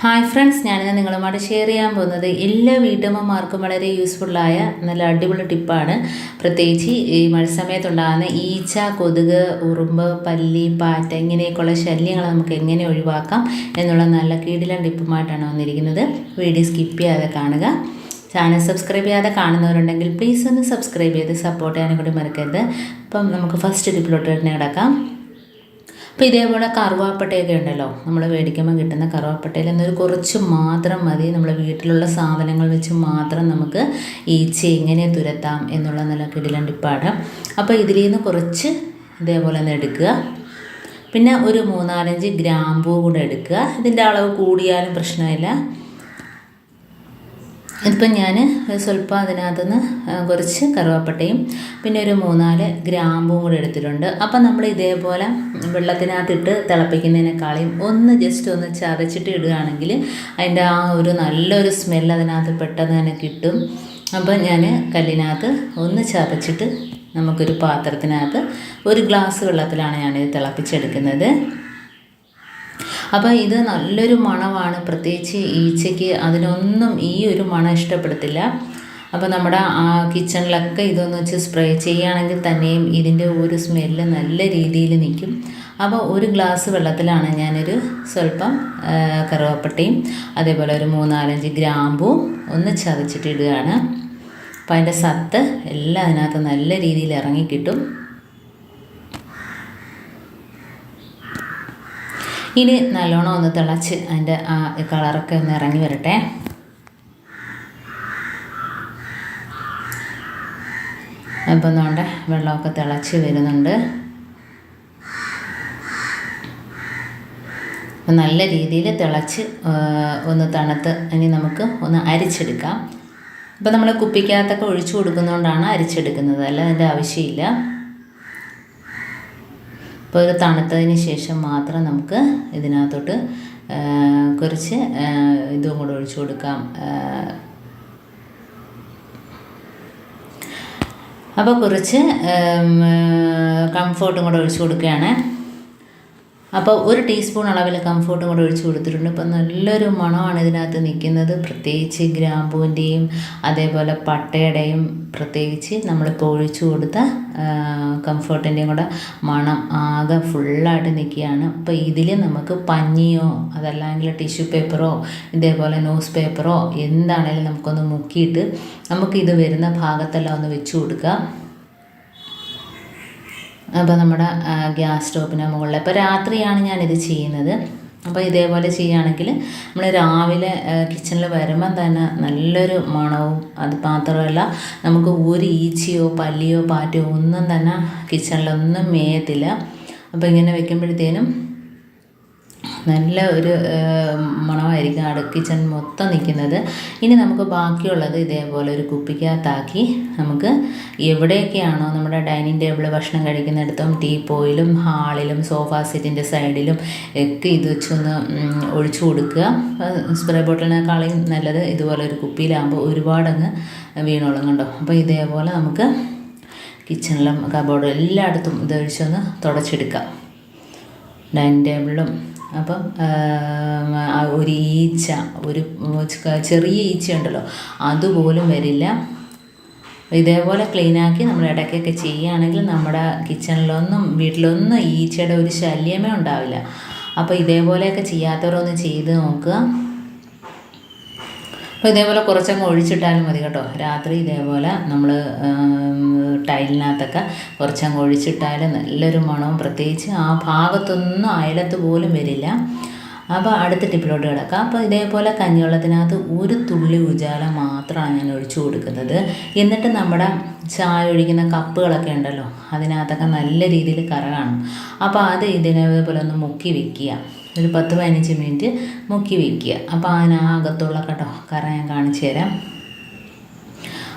Hi friends, ഞാനിന്ന് നിങ്ങളുമായിട്ട് share ചെയ്യാൻ പോകുന്നത് എല്ലാ വീട്ടമ്മമാർക്കും വളരെ യൂസ്ഫുള്ളായ നല്ല അടിപൊളി ടിപ്പാണ്. പ്രത്യേകിച്ച് ഈ മഴ സമയത്തുണ്ടാകുന്ന ഈച്ച, കൊതുക്, ഉറുമ്പ്, പല്ലി, പാറ്റ ഇങ്ങനെയൊക്കെയുള്ള ശല്യങ്ങൾ നമുക്ക് എങ്ങനെ ഒഴിവാക്കാം എന്നുള്ള നല്ല കിടിലൻ ടിപ്പുമായിട്ടാണ് വന്നിരിക്കുന്നത്. വീഡിയോ സ്കിപ്പ് ചെയ്യാതെ കാണുക. ചാനൽ സബ്സ്ക്രൈബ് ചെയ്യാതെ കാണുന്നവരുണ്ടെങ്കിൽ പ്ലീസ് ഒന്ന് സബ്സ്ക്രൈബ് ചെയ്ത് സപ്പോർട്ട് ചെയ്യാനും കൂടി മറക്കരുത്. അപ്പം നമുക്ക് ഫസ്റ്റ് ടിപ്പിലോട്ട് തന്നെ കിടക്കാം. അപ്പോൾ ഇതേപോലെ കറുവാപ്പട്ടയൊക്കെ ഉണ്ടല്ലോ, നമ്മൾ മേടിക്കുമ്പോൾ കിട്ടുന്ന കറുവാപ്പട്ടയിൽ നിന്നൊരു കുറച്ച് മാത്രം മതി. നമ്മൾ വീട്ടിലുള്ള സാധനങ്ങൾ വെച്ച് മാത്രം നമുക്ക് ഈച്ച എങ്ങനെ തുരത്താം എന്നുള്ള നല്ല കിടിലൻ ടിപ്പാണ്. അപ്പോൾ ഇതിൽ നിന്ന് കുറച്ച് ഇതേപോലെ ഒന്ന് എടുക്കുക. പിന്നെ ഒരു 3-4 ഗ്രാമ്പൂ കൂടെ എടുക്കുക. ഇതിൻ്റെ അളവ് കൂടിയാലും പ്രശ്നമില്ല. ഇതിപ്പം ഞാൻ സ്വല്പം അതിനകത്തുനിന്ന് കുറച്ച് കറുവാപ്പട്ടയും പിന്നെ ഒരു 3-4 ഗ്രാമ്പും കൂടെ എടുത്തിട്ടുണ്ട്. അപ്പം നമ്മൾ ഇതേപോലെ വെള്ളത്തിനകത്തിട്ട് തിളപ്പിക്കുന്നതിനേക്കാളും ഒന്ന് ജസ്റ്റ് ഒന്ന് ചതച്ചിട്ട് ഇടുകയാണെങ്കിൽ അതിൻ്റെ ആ ഒരു നല്ലൊരു സ്മെല്ല് അതിനകത്ത് പെട്ടെന്ന് തന്നെ കിട്ടും. അപ്പം ഞാൻ കല്ലിനകത്ത് ഒന്ന് ചതച്ചിട്ട് നമുക്കൊരു പാത്രത്തിനകത്ത് 1 ഗ്ലാസ് വെള്ളത്തിലാണ് ഞാനിത് തിളപ്പിച്ചെടുക്കുന്നത്. അപ്പോൾ ഇത് നല്ലൊരു മണമാണ്. പ്രത്യേകിച്ച് ഈച്ചയ്ക്ക് അതിനൊന്നും ഈ ഒരു മണം ഇഷ്ടപ്പെടത്തില്ല. അപ്പോൾ നമ്മുടെ ആ കിച്ചണിലൊക്കെ ഇതൊന്ന് വെച്ച് സ്പ്രേ ചെയ്യുകയാണെങ്കിൽ തന്നെയും ഇതിൻ്റെ ഒരു സ്മെല്ല് നല്ല രീതിയിൽ നിൽക്കും. അപ്പോൾ 1 ഗ്ലാസ് വെള്ളത്തിലാണ് ഞാനൊരു സ്വല്പം കറുവാപ്പട്ടയും അതേപോലെ ഒരു 3-4 ഗ്രാമ്പും ഒന്ന് ചതച്ചിട്ടിടുകയാണ്. അപ്പോൾ അതിൻ്റെ സത്ത് എല്ലാം അതിനകത്ത് നല്ല രീതിയിൽ ഇറങ്ങിക്കിട്ടും. ഇനി നല്ലോണം ഒന്ന് തിളച്ച് അതിൻ്റെ ആ കളറൊക്കെ ഒന്ന് ഇറങ്ങി വരട്ടെ. അപ്പം നോണ്ട വെള്ളമൊക്കെ തിളച്ച് വരുന്നുണ്ട്. അപ്പം നല്ല രീതിയിൽ തിളച്ച് ഒന്ന് തണുത്ത് ഇനി നമുക്ക് ഒന്ന് അരിച്ചെടുക്കാം. ഇപ്പം നമ്മൾ കുപ്പിക്കകത്തൊക്കെ ഒഴിച്ചു കൊടുക്കുന്നതുകൊണ്ടാണ് അരിച്ചെടുക്കുന്നത്, അല്ല അതിൻ്റെ ആവശ്യമില്ല. അപ്പോൾ ഇത് തണുത്തതിന് ശേഷം മാത്രം നമുക്ക് ഇതിനകത്തോട്ട് കുറച്ച് ഇതും കൂടെ ഒഴിച്ചു കൊടുക്കാം. അപ്പോൾ കുറച്ച് കംഫോർട്ടും കൂടെ ഒഴിച്ചു കൊടുക്കുകയാണ്. അപ്പോൾ 1 ടീസ്പൂൺ അളവിൽ കംഫോർട്ടും കൂടെ ഒഴിച്ച് കൊടുത്തിട്ടുണ്ട്. അപ്പോൾ നല്ലൊരു മണമാണ് ഇതിനകത്ത് നിൽക്കുന്നത്. പ്രത്യേകിച്ച് ഗ്രാമ്പൂവിൻ്റെയും അതേപോലെ പട്ടയുടെയും പ്രത്യേകിച്ച് നമ്മളിപ്പോൾ ഒഴിച്ചു കൊടുത്ത കംഫോർട്ടിൻ്റെയും കൂടെ മണം ആകെ ഫുള്ളായിട്ട് നിൽക്കുകയാണ്. അപ്പോൾ ഇതിൽ നമുക്ക് പഞ്ഞിയോ അതല്ലെങ്കിൽ ടിഷ്യൂ പേപ്പറോ ഇതേപോലെ ന്യൂസ് പേപ്പറോ എന്താണെങ്കിലും നമുക്കൊന്ന് മുക്കിയിട്ട് നമുക്കിത് വരുന്ന ഭാഗത്തെല്ലാം ഒന്ന് വെച്ച് കൊടുക്കുക. അപ്പോൾ നമ്മുടെ ഗ്യാസ് സ്റ്റോപ്പിന് മുകളിൽ ഇപ്പോൾ രാത്രിയാണ് ഞാനിത് ചെയ്യുന്നത്. അപ്പോൾ ഇതേപോലെ ചെയ്യുകയാണെങ്കിൽ നമ്മൾ രാവിലെ കിച്ചണിൽ വരുമ്പം തന്നെ നല്ലൊരു മണവും, അത് മാത്രമല്ല നമുക്ക് ഒരു ഈച്ചയോ പല്ലിയോ പാറ്റയോ ഒന്നും തന്നെ കിച്ചണിലൊന്നും മേയത്തില്ല. അപ്പോൾ ഇങ്ങനെ വെക്കുമ്പോഴത്തേനും നല്ല ഒരു മണമായിരിക്കും കിച്ചൺ മൊത്തം നിൽക്കുന്നത്. ഇനി നമുക്ക് ബാക്കിയുള്ളത് ഇതേപോലെ ഒരു കുപ്പിക്കകത്താക്കി നമുക്ക് എവിടെയൊക്കെയാണോ നമ്മുടെ ഡൈനിങ് ടേബിൾ ഭക്ഷണം കഴിക്കുന്നിടത്തും ടീപ്പോയിലും ഹാളിലും സോഫ സെറ്റിൻ്റെ സൈഡിലും ഒക്കെ ഇത് വെച്ചൊന്ന് ഒഴിച്ചു കൊടുക്കുക. സ്പ്രേ ബോട്ടിലിനേക്കാളും നല്ലത് ഇതുപോലെ ഒരു കുപ്പിയിലാകുമ്പോൾ ഒരുപാടങ്ങ് വീണോളും കണ്ടോ. അപ്പോൾ ഇതേപോലെ നമുക്ക് കിച്ചണിലും കബോർഡും എല്ലായിടത്തും ഇത് ഒഴിച്ചൊന്ന് തുടച്ചെടുക്കാം, ഡൈനിങ് ടേബിളിലും. അപ്പം ഒരു ഈച്ച, ഒരു ചെറിയ ഈച്ച ഉണ്ടല്ലോ അതുപോലും വരില്ല. ഇതേപോലെ ക്ലീനാക്കി നമ്മൾ ഇടയ്ക്കൊക്കെ ചെയ്യുകയാണെങ്കിൽ നമ്മുടെ കിച്ചണിലൊന്നും വീട്ടിലൊന്നും ഈച്ചയുടെ ഒരു ശല്യമേ ഉണ്ടാവില്ല. അപ്പോൾ ഇതേപോലെയൊക്കെ ചെയ്യാത്തവരൊന്ന് ചെയ്ത് നോക്കുക. അപ്പോൾ ഇതേപോലെ കുറച്ചങ്ങ് ഒഴിച്ചിട്ടാലും മതി കേട്ടോ. രാത്രി ഇതേപോലെ നമ്മൾ ടൈലിനകത്തൊക്കെ കുറച്ചങ്ങ് ഒഴിച്ചിട്ടാൽ നല്ലൊരു മണവും പ്രത്യേകിച്ച് ആ ഭാഗത്തൊന്നും അയലത്ത് പോലും വരില്ല. അപ്പോൾ അടുത്ത ടിപ്പിലോട്ട് കിടക്കാം. അപ്പോൾ ഇതേപോലെ കഞ്ഞിവെള്ളത്തിനകത്ത് 1 തുള്ളി ഉജാല മാത്രമാണ് ഞാൻ ഒഴിച്ചു കൊടുക്കുന്നത്. എന്നിട്ട് നമ്മുടെ ചായ ഒഴിക്കുന്ന കപ്പുകളൊക്കെ ഉണ്ടല്ലോ അതിനകത്തൊക്കെ നല്ല രീതിയിൽ കറ കാണും. അപ്പോൾ അത് ഇതേപോലെ ഒന്ന് മുക്കി വെക്കുക, ഒരു 10-15 മിനിറ്റ് മുക്കി വയ്ക്കുക. അപ്പോൾ അതിനകത്തുള്ള കേട്ടോ കറ ഞാൻ കാണിച്ചു തരാം.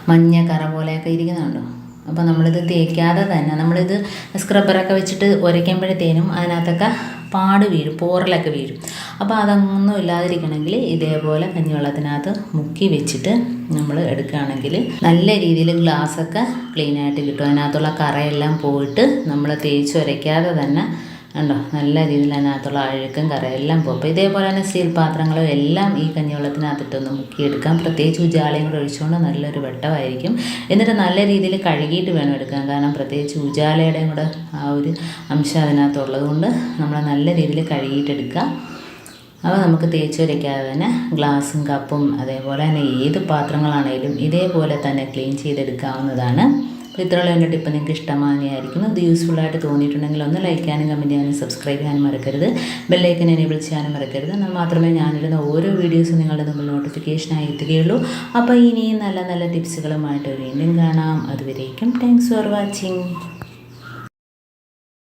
മഞ്ഞ കറ പോലെയൊക്കെ ഇരിക്കുന്നുണ്ടോ. അപ്പോൾ നമ്മളിത് തേക്കാതെ തന്നെ നമ്മളിത് സ്ക്രബ്ബറൊക്കെ വെച്ചിട്ട് ഉരയ്ക്കുമ്പോഴത്തേനും അതിനകത്തൊക്കെ പാട് വീഴും, പോറലൊക്കെ വീഴും. അപ്പോൾ അതൊന്നും ഇല്ലാതിരിക്കണമെങ്കിൽ ഇതേപോലെ കഞ്ഞിവെള്ളത്തിനകത്ത് മുക്കി വെച്ചിട്ട് നമ്മൾ എടുക്കുകയാണെങ്കിൽ നല്ല രീതിയിൽ ഗ്ലാസ്സൊക്കെ ക്ലീനായിട്ട് കിട്ടും. അതിനകത്തുള്ള കറയെല്ലാം പോയിട്ട് നമ്മൾ തേച്ച് ഉരയ്ക്കാതെ തന്നെ കണ്ടോ നല്ല രീതിയിൽ അതിനകത്തുള്ള അഴുക്കും കറയെല്ലാം പോകും. അപ്പോൾ ഇതേപോലെ തന്നെ സ്റ്റീൽ പാത്രങ്ങളും എല്ലാം ഈ കഞ്ഞിവെള്ളത്തിനകത്തിട്ടൊന്ന് മുക്കിയെടുക്കാം. പ്രത്യേകിച്ച് ഉജാലയും കൂടെ ഒഴിച്ചുകൊണ്ട് നല്ലൊരു വെട്ടമായിരിക്കും. എന്നിട്ട് നല്ല രീതിയിൽ കഴുകിയിട്ട് വേണം എടുക്കാൻ. കാരണം പ്രത്യേകിച്ച് ഉജാലയുടെയും കൂടെ ആ ഒരു അംശം അതിനകത്തുള്ളത് കൊണ്ട് നമ്മൾ നല്ല രീതിയിൽ കഴുകിയിട്ടെടുക്കുക. അപ്പോൾ നമുക്ക് തേച്ച് വരയ്ക്കാതെ തന്നെ ഗ്ലാസും കപ്പും അതേപോലെ തന്നെ ഏത് പാത്രങ്ങളാണേലും ഇതേപോലെ തന്നെ ക്ലീൻ ചെയ്തെടുക്കാവുന്നതാണ്. അപ്പോൾ ഇത്രയുള്ള എൻ്റെ ടിപ്പ് നിങ്ങൾക്ക് ഇഷ്ടമാകുകയായിരിക്കും. ഇത് യൂസ്ഫുള്ളായിട്ട് തോന്നിയിട്ടുണ്ടെങ്കിൽ ഒന്ന് ലൈക്ക് ചെയ്യാനും കമൻറ്റ് ചെയ്യാനും സബ്സ്ക്രൈബ് ചെയ്യാനും മറക്കരുത്. ബെല്ലൈക്കൻ എനേബിൾ ചെയ്യാനും മറക്കരുത്. എന്നാൽ മാത്രമേ ഞാനിടുന്ന ഓരോ വീഡിയോസും നിങ്ങളുടെ മുമ്പിൽ നോട്ടിഫിക്കേഷനായി എത്തുകയുള്ളൂ. അപ്പോൾ ഇനിയും നല്ല നല്ല ടിപ്സുകളുമായിട്ട് വീണ്ടും കാണാം. അതുവരേക്കും താങ്ക്സ് ഫോർ വാച്ചിങ്.